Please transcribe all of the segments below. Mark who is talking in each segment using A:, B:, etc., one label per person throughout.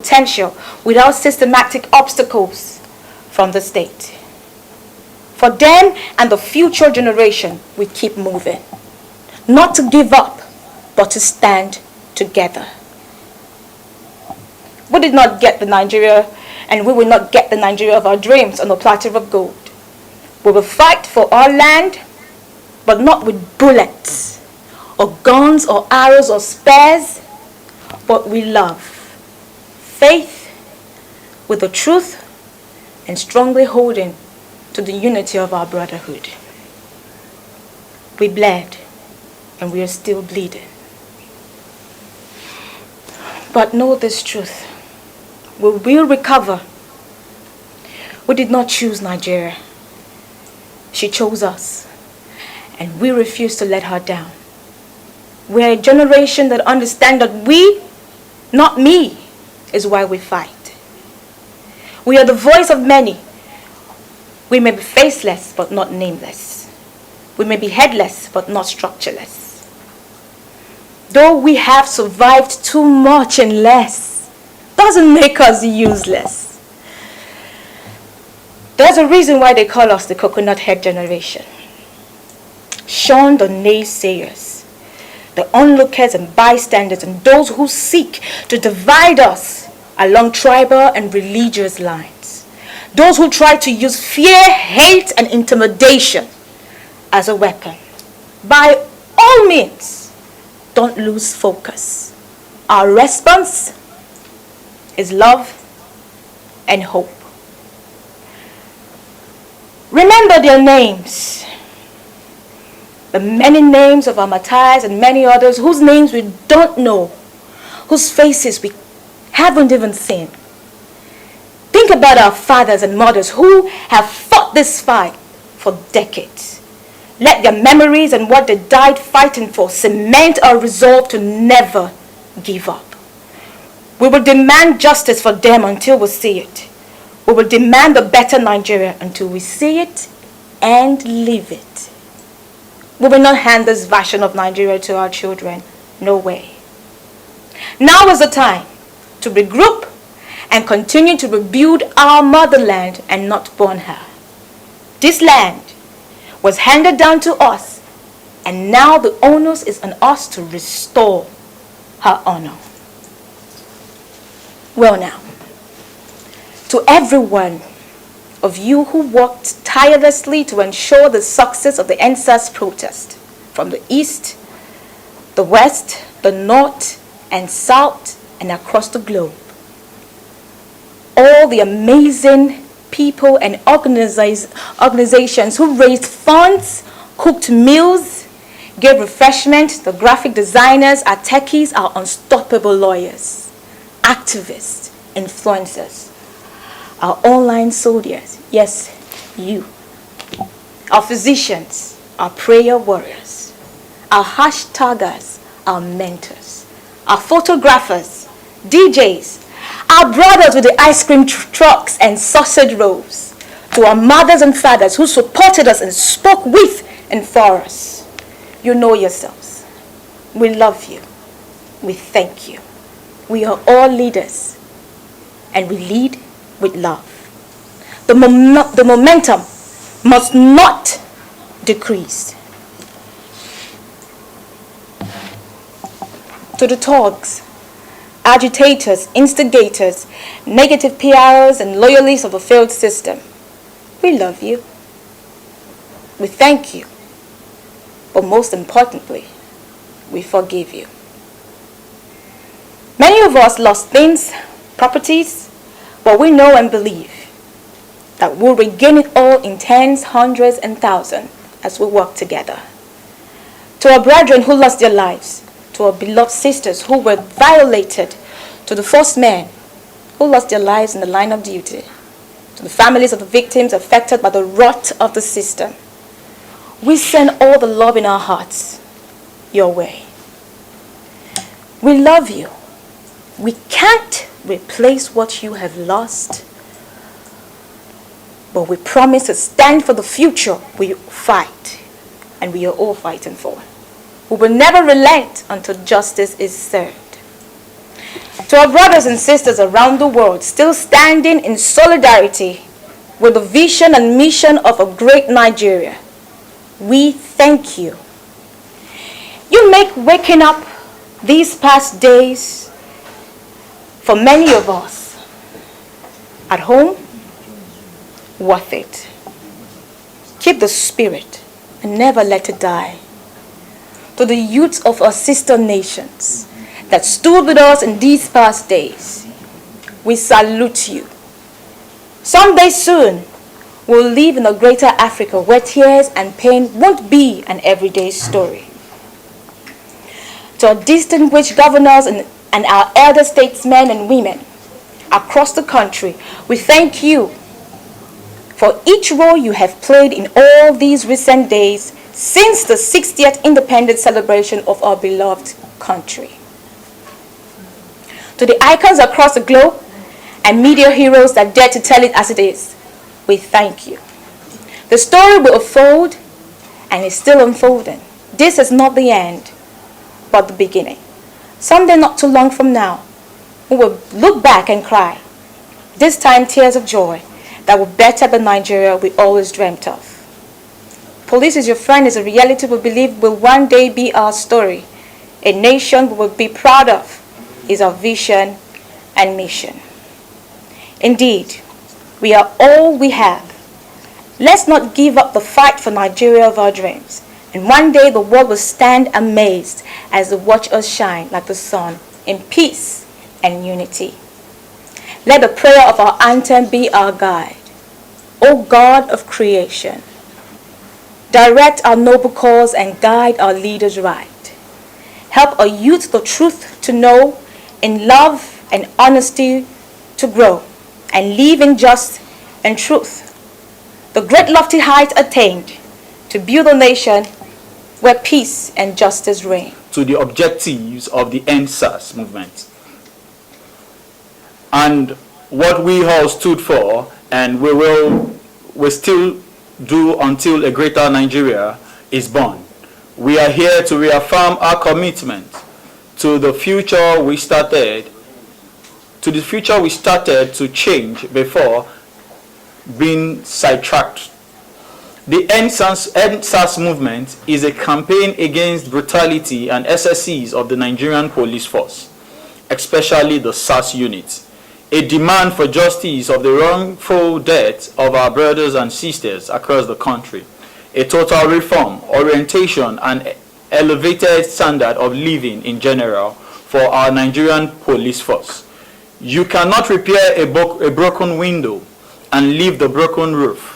A: potential without systematic obstacles from the state. For them and the future generation, we keep moving. Not to give up, but to stand together. We did not get the Nigeria, and we will not get the Nigeria of our dreams on a platter of gold. We will fight for our land, but not with bullets, or guns, or arrows, or spears, but with love, faith, with the truth, and strongly holding to the unity of our brotherhood. We bled, and we are still bleeding. But know this truth. We will recover. We did not choose Nigeria. She chose us, and we refuse to let her down. We are a generation that understands that we, not me, is why we fight. We are the voice of many. We may be faceless, but not nameless. We may be headless, but not structureless. Though we have survived too much and less, doesn't make us useless. There's a reason why they call us the coconut head generation. Shun the naysayers, the onlookers and bystanders, and those who seek to divide us along tribal and religious lines. Those who try to use fear, hate, and intimidation as a weapon. By all means, don't lose focus. Our response is love and hope. Remember their names. The many names of our martyrs and many others whose names we don't know, whose faces we haven't even seen. Think about our fathers and mothers who have fought this fight for decades. Let their memories and what they died fighting for cement our resolve to never give up. We will demand justice for them until we see it. We will demand a better Nigeria until we see it and live it. We will not hand this version of Nigeria to our children. No way. Now is the time to regroup and continue to rebuild our motherland and not burn her. This land was handed down to us, and now the onus is on us to restore her honor. Well now, to every one of you who worked tirelessly to ensure the success of the NSAS protest from the east, the west, the north, and south, and across the globe. All the amazing people and organizations who raised funds, cooked meals, gave refreshment, the graphic designers, our techies, our unstoppable lawyers, activists, influencers, our online soldiers, yes, you, our physicians, our prayer warriors, our hashtaggers, our mentors, our photographers, DJs, our brothers with the ice cream trucks and sausage rolls, to our mothers and fathers who supported us and spoke with and for us. You know yourselves. We love you. We thank you. We are all leaders, and we lead with love. The momentum must not decrease. To the thugs, agitators, instigators, negative PRs, and loyalists of the failed system, we love you. We thank you. But most importantly, we forgive you. Many of us lost things, properties, but we know and believe that we'll regain it all in tens, hundreds, and thousands as we work together. To our brethren who lost their lives, to our beloved sisters who were violated, to the first men who lost their lives in the line of duty, to the families of the victims affected by the rot of the system, we send all the love in our hearts your way. We love you. We can't replace what you have lost, but we promise to stand for the future we fight, and we are all fighting for. We will never relent until justice is served. To our brothers and sisters around the world still standing in solidarity with the vision and mission of a great Nigeria, we thank you. You make waking up these past days for many of us at home worth it. Keep the spirit and never let it die. To the youth of our sister nations that stood with us in these past days, we salute you. Someday soon, we'll live in a greater Africa where tears and pain won't be an everyday story. To our distinguished governors and our elder statesmen and women across the country, we thank you for each role you have played in all these recent days since the 60th independence celebration of our beloved country. To the icons across the globe and media heroes that dare to tell it as it is, we thank you. The story will unfold and is still unfolding. This is not the end, but the beginning. Someday not too long from now, we will look back and cry, this time tears of joy, that will better the Nigeria we always dreamt of. Police is your friend is a reality we believe will one day be our story. A nation we will be proud of is our vision and mission. Indeed, we are all we have. Let's not give up the fight for Nigeria of our dreams. And one day the world will stand amazed as they watch us shine like the sun in peace and unity. Let the prayer of our anthem be our guide. O God of creation, direct our noble cause and guide our leaders right. Help our youth the truth to know, in love and honesty to grow, and live in just and truth. The great lofty height attained to build a nation where peace and justice reign.
B: To the objectives of the EndSARS movement. And what we all stood for, and we still do until a greater Nigeria is born. We are here to reaffirm our commitment to the future we started, to change before being sidetracked. The EndSARS movement is a campaign against brutality and excesses of the Nigerian police force, especially the SARS unit. A demand for justice of the wrongful death of our brothers and sisters across the country. A total reform, orientation, and elevated standard of living in general for our Nigerian police force. You cannot repair a broken window and leave the broken roof.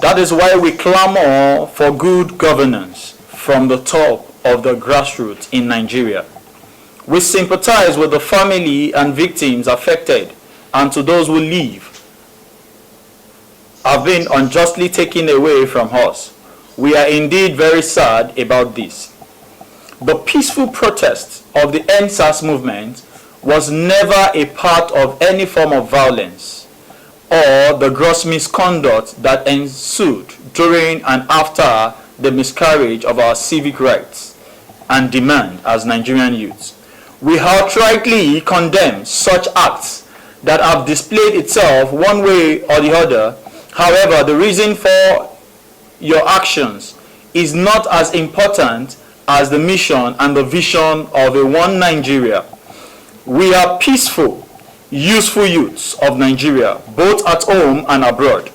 B: That is why we clamor for good governance from the top of the grassroots in Nigeria. We sympathize with the family and victims affected, and to those who have been unjustly taken away from us. We are indeed very sad about this. The peaceful protest of the EndSARS movement was never a part of any form of violence or the gross misconduct that ensued during and after the miscarriage of our civic rights and demand as Nigerian youths. We outrightly condemn such acts that have displayed itself one way or the other. However, the reason for your actions is not as important as the mission and the vision of a one Nigeria. We are peaceful, useful youths of Nigeria, both at home and abroad.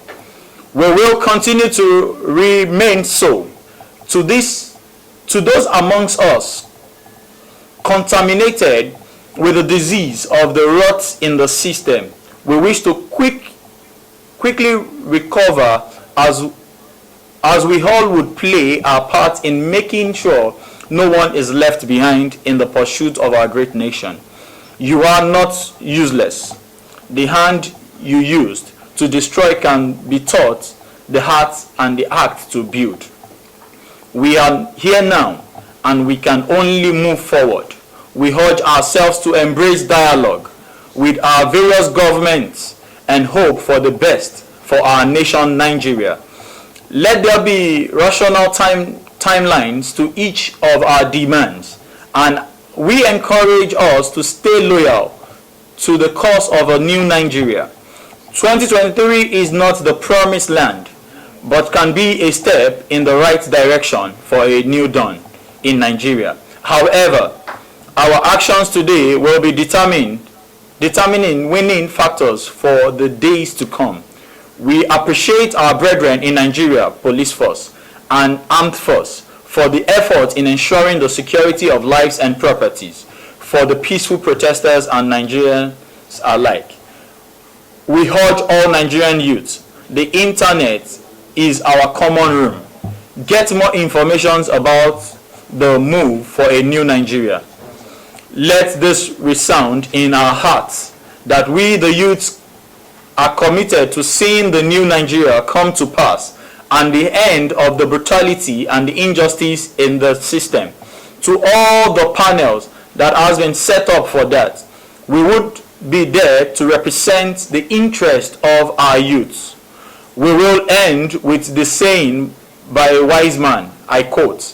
B: We will continue to remain so. To those amongst us contaminated with the disease of the rot in the system, we wish to quickly recover as we all would play our part in making sure no one is left behind in the pursuit of our great nation. You are not useless. The hand you used to destroy can be taught the heart and the act to build. We are here now and we can only move forward. We urge ourselves to embrace dialogue with our various governments and hope for the best for our nation, Nigeria. Let there be rational timelines to each of our demands and we encourage us to stay loyal to the cause of a new Nigeria. 2023 is not the promised land, but can be a step in the right direction for a new dawn in Nigeria. However, our actions today will be determining winning factors for the days to come. We appreciate our brethren in Nigeria Police Force and Armed Force for the effort in ensuring the security of lives and properties for the peaceful protesters and Nigerians alike. We urge all Nigerian youths, the internet is our common room. Get more information about the move for a new Nigeria. Let this resound in our hearts that we, the youths, are committed to seeing the new Nigeria come to pass and the end of the brutality and the injustice in the system. To all the panels that has been set up for that, we would be there to represent the interest of our youths. We will end with the saying by a wise man, I quote,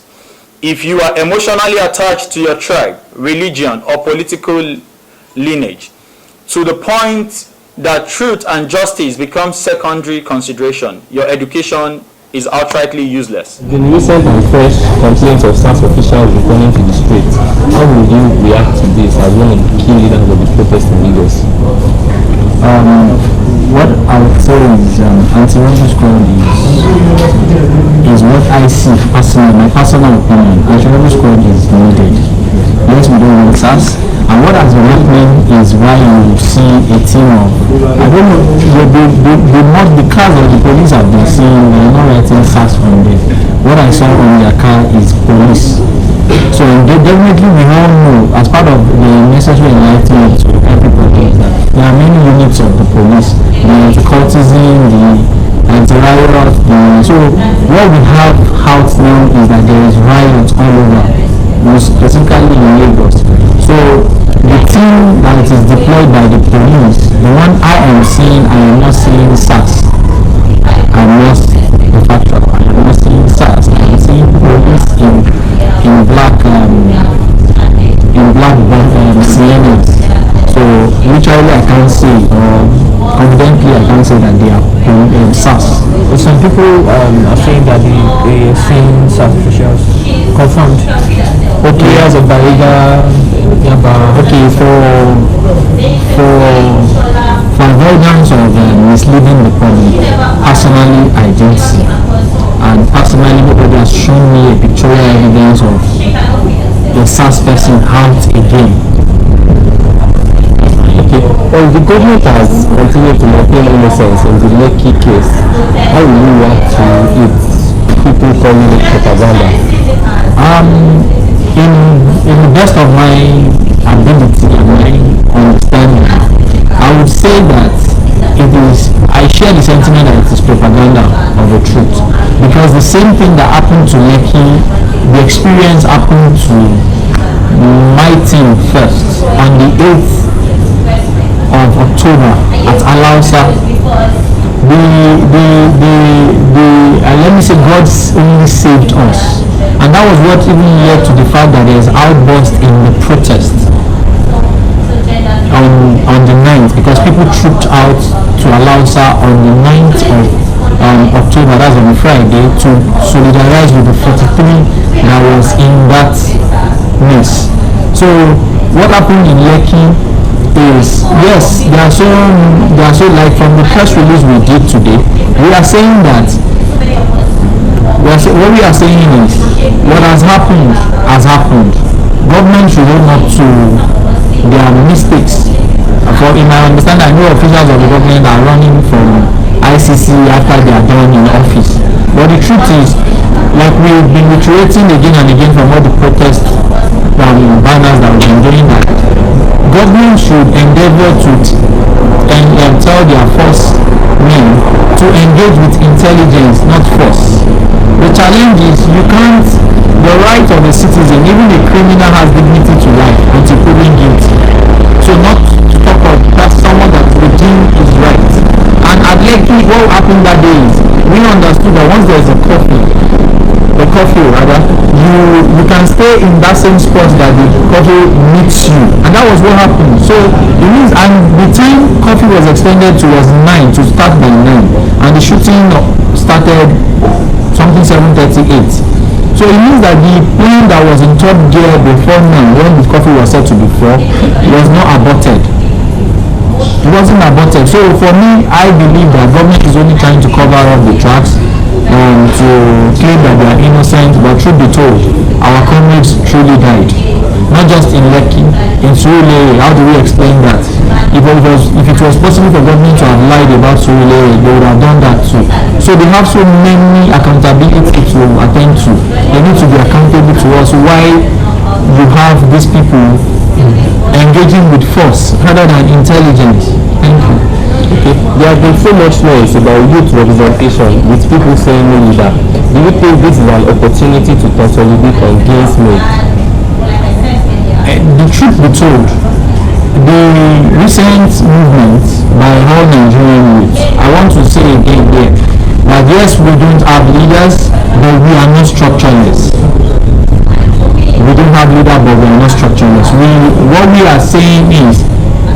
B: "If you are emotionally attached to your tribe, religion, or political lineage, to the point that truth and justice become secondary consideration, your education is outrightly useless."
C: The recent and fresh complaints of SARS officials returning to the streets, how will you react to this as one of the key leaders of the protest in Lagos?
D: What I would say is anti-racial squad is what I see personally, my personal opinion. Anti-racial squad is needed. Yes, we don't want SARS. And what has been happening is why you see a team of, I don't know, the cars of the police have been seeing, they are not writing SARS from there. What I saw on their car is police. So they definitely, we all know, as part of the necessary enlightenment to everybody, that there are many units of the police, the anti-cultism, the anti-riot, so what we have out now is that there is riots all over, most specifically in Lagos. So the team that is deployed by the police, the one I am seeing, I am not seeing SARS. I am not the factor. I am not seeing SARS. I am seeing police in black CNS. So literally I can't say, or confidently I can't say that they are SARS.
C: Some people are saying that they are seeing SARS officials confirmed.
D: Okay,
C: Areas of Bariga,
D: okay, for avoidance of misleading the public, personally I didn't see, and personally nobody has shown me a pictorial evidence of the SARS person out again.
C: Okay, well, the government has continued to maintain innocence in the Lekki case. How will you react to it? People calling it propaganda.
D: In the best of my ability and my understanding, I would say that I share the sentiment that it is propaganda of the truth, because the same thing that happened to Lekki, the experience happened to my team first on the 8th of October at Alausa. Let me say, God only saved us, and that was what even led to the fact that there is outburst in the protest on the 9th, because people trooped out to Alausa on the 9th of October, that's on a Friday, to solidarize with the 43 that was in that mess. So what happened in Lekki is, yes, there are so like from the press release we did today, we are saying that what we are saying is what has happened has happened. Government should own up to their mistakes. For in my understanding, I know officials of the government are running from ICC after they are done in office. But the truth is, like we've been reiterating again and again from all the protest banners that we've been doing, that government should endeavor to tell their force men to engage with intelligence, not force. The challenge is the right of a citizen, even a criminal, has dignity to life until proven guilty. So not to talk of that someone that we deem is right. And at Lekki, what happened that day is we understood that once there is a coffin, the curfew rather, you can stay in that same spot that the curfew meets you, and that was what happened. So it means, and the time curfew was extended to was 9 to start by 9, and the shooting started something 7:38. So it means that the plane that was in top gear before 9, when the curfew was set to be 4, was not aborted. It wasn't aborted. So for me, I believe that government is only trying to cover up the tracks to claim that they are innocent, but truth be told, our comrades truly died. Not just in Lekki, in Surulere. How do we explain that? If it was possible for government to have lied about Surulere, they would have done that too. So they have so many accountability to attend to. They need to be accountable to us. Why you have these people engaging with force rather than intelligence? Thank you.
C: Okay, there has been so much noise about youth representation with people saying no leader. Do you think this is an opportunity to consolidate on gains made?
D: The truth be told, the recent movement by all Nigerian youth, I want to say again here that yes, we don't have leaders, but we are not structureless. We don't have leaders, but we are not structureless. What we are saying is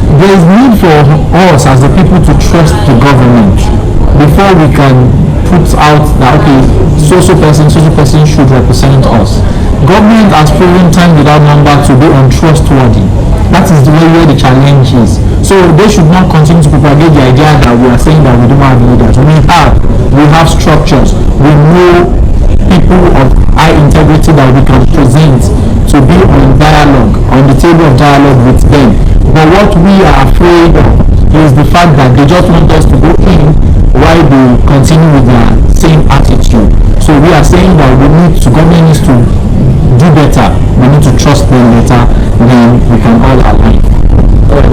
D: there is need for us as the people to trust the government before we can put out that okay, so person should represent us. Government has proven time without number to be untrustworthy. That is the way where the challenge is. So they should not continue to propagate the idea that we are saying that we don't have leaders. We have structures. We know people of high integrity that we can present to be on dialogue, on the table of dialogue with them. But what we are afraid of is the fact that they just want us to go in while they continue with their same attitude. So we are saying that government needs to do better. We need to trust them better, then we can all align.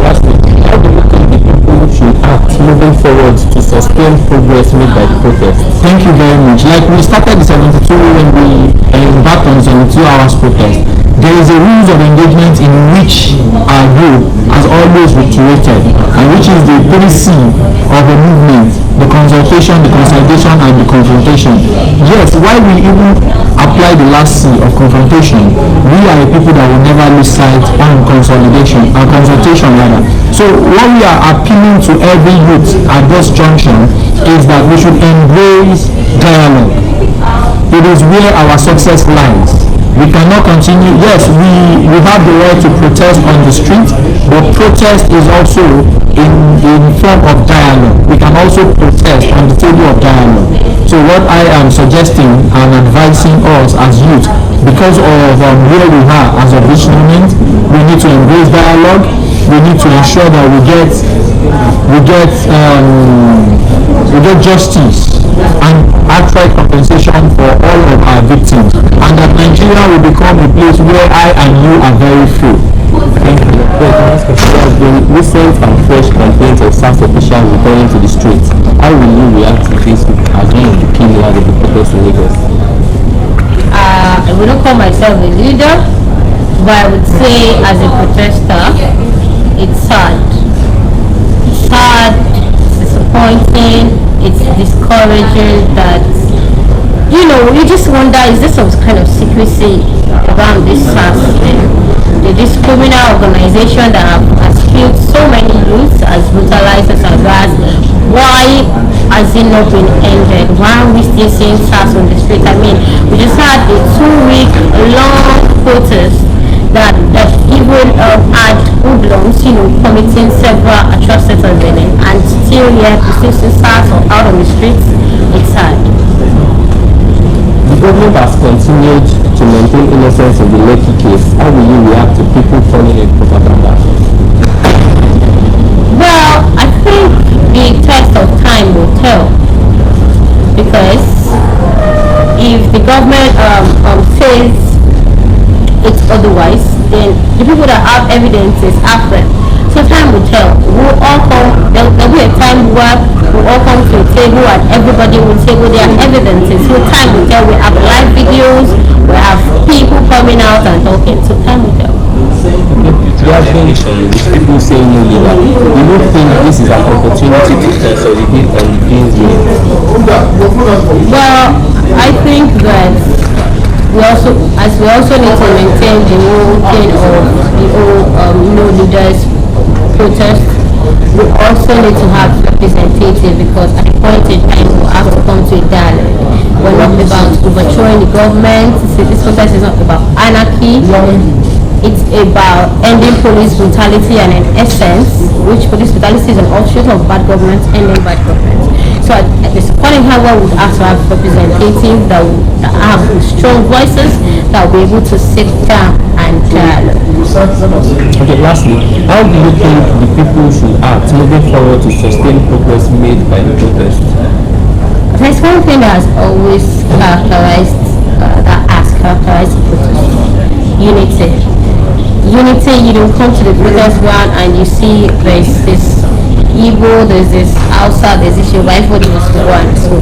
C: Lastly, how do you think the people should act moving forward to sustain progress made by the protest?
D: Thank you very much. Like we started the 72 when we embarked on the 72 hours protest, there is a rules of engagement in which our group has always reiterated, and which is the 3C of a movement: the consultation, the consolidation, and the confrontation. Yes, while we even apply the last C of confrontation, we are a people that will never lose sight on consolidation and consultation rather. So what we are appealing to every youth at this junction is that we should embrace dialogue. It is where our success lies. We cannot continue. Yes, we have the right to protest on the street, but protest is also in form of dialogue. We can also protest on the table of dialogue. So what I am suggesting and advising us as youth, because of where we are as of this moment, we need to embrace dialogue. We need to ensure that we get justice and actual compensation for all of our victims, and that Nigeria will become a place where I and you are very free. Thank you.
C: There has been recent and fresh complaints of SARS officials returning to the streets. How will you react to this as one of the key leaders of the protest in Lagos?
E: I wouldn't call myself a leader, but I would say as a protester, it's sad. It's sad, it's disappointing, it's discouraging that, you just wonder, is there some kind of secrecy around this SARS thing? This criminal organization that has killed so many youths, has brutalized us as well. Why has it not been ended? Why are we still seeing SARS on the street? I mean, we just had a 2-week long protest that even had hoodlums, committing several atrocities on Benin, and still yet we still see SARS out on the streets. It's sad.
C: The government has continued to maintain innocence in the Lekki case. How will you react to people calling it propaganda?
E: Well, I think the test of time will tell, because if the government says it's otherwise, then the people that have evidences have them. So time will tell. We'll all come. There'll be a time where we'll all come to a table and everybody will table their evidences. So time will tell. We have live videos. We have people coming out and talking. So time will tell.
C: There have been people saying no leader. Do you think this is an opportunity to consolidate on the gains made?
E: Well, I think that we also need to maintain the whole thing of the whole leaders protest. We also need to have representative, because at a point in time we have to come to a dialogue. We're not about overthrowing the government. This protest is not about anarchy. It's about ending police brutality, and in essence, which police brutality is an offshoot of bad government, ending bad government. So at this point in time, we would have to have representatives that have strong voices that will be able to sit down and dialogue.
C: Okay, lastly, how do you think the people should act moving forward to sustain progress made by the protest?
E: There's one thing that has always characterized the protest: unity. Unity. You don't come to the protest ground and you see there's this Igbo, there's this Hausa, there's this Yoruba, everybody wants to go and so